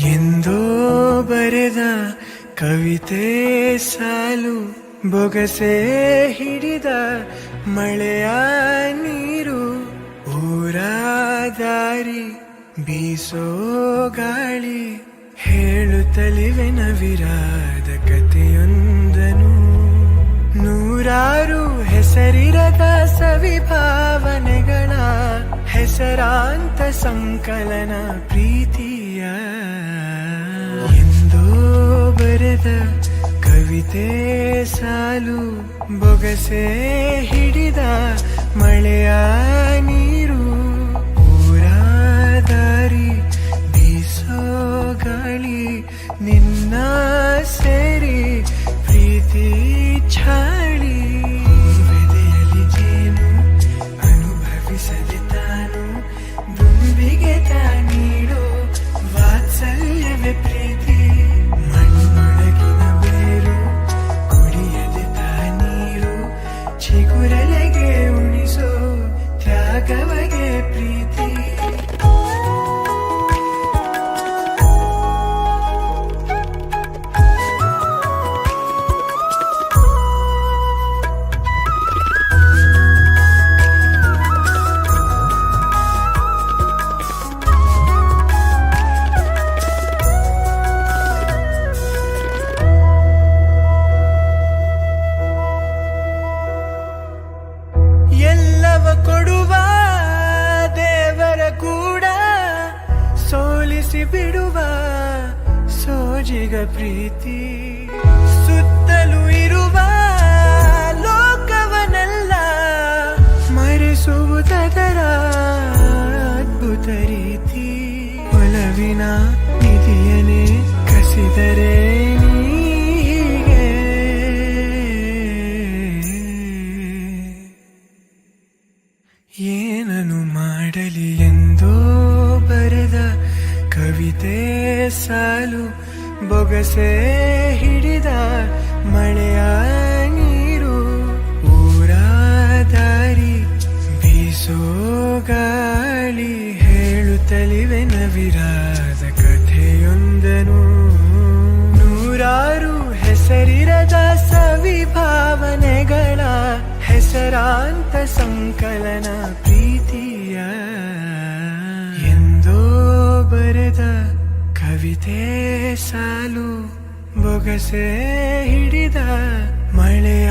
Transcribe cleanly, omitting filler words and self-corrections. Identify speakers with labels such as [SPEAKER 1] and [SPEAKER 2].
[SPEAKER 1] ಎಂದೋ ಬರೆದ ಕವಿತೆ ಸಾಲು ಬೊಗಸೆ ಹಿಡಿದ ಮಳೆಯ ನೀರು ಊರ ದಾರಿ ಬೀಸೋ ಗಾಳಿ ಹೇಳುತ್ತಲಿವೆ ನವಿರಾದ ಕಥೆಯೊಂದನು ನೂರಾರು ಹೆಸರಿರದ ಸವಿಭಾವನೆಗಳ ಹೆಸರಾಂತ ಸಂಕಲನ ಪ್ರೀತಿಯ ಎಂದೋ ಬರೆದ ಕವಿತೆ ಸಾಲು ಬೊಗಸೆ ಹಿಡಿದ ಮಳೆಯ ನೀರು ಊರ ದಾರಿ ಬೀಸೋ ಗಾಳಿ ನಿನ್ನ ಸೇರಿ ಪ್ರೀತಿ ಛಾಳಿ ಬೆದೆಯಲಿ ಜೇನು ಅನುಭವಿಸದೆ ತಾನು ದುಂಬಿಗೆ ತಾನೀಡೋ ವಾತ್ಸಲ್ಯವೇ ಪ್ರೀತಿ ಮಣ್ಣೊಳಗಿನ ಬೇರು ಕುಡಿಯದೆ ತಾನೀರು ಚಿಗುರಲೆಗೆ ಉಣಿಸೋ ತ್ಯಾಗವಗೆ ಪ್ರೀತಿ ಎಲ್ಲವ ಕೊಡುವ ದೇವರ ಕೂಡ ಸೋಲಿಸಿ ಬಿಡುವ ಸೋಜಿಗ ಪ್ರೀತಿ ಸುತ್ತಲೂ ಇರುವ ಲೋಕವನೆಲ್ಲ ಮರೆಸುವುದರ ಅದ್ಭುತ ರೀತಿ ಒಲವಿನ ನಿಧಿಯನೇ ಕಸಿದರೆ ಏನನು ಮಾಡಲಿ ಎಂದೋ ಬರೆದ ಕವಿತೆ ಸಾಲು ಬೊಗಸೆ ಹಿಡಿದ ಮಳೆಯ ನೀರು ಊರ ದಾರಿ ಬೀಸೋ ಗಾಳಿ ಹೇಳುತ್ತಲಿವೆ ನವಿರಾದ ಕಥೆಯೊಂದನು ನೂರಾರು ಹೆಸರಿರದ ಸವಿಭಾವನೆಗಳ ಹೆಸರಾಂತ ಸಂಕಲನ ಪ್ರೀತಿಯ ಎಂದೋ ಬರೆದ ಕವಿತೆ ಸಾಲು ಬೊಗಸೆ ಹಿಡಿದ ಮಳೆಯ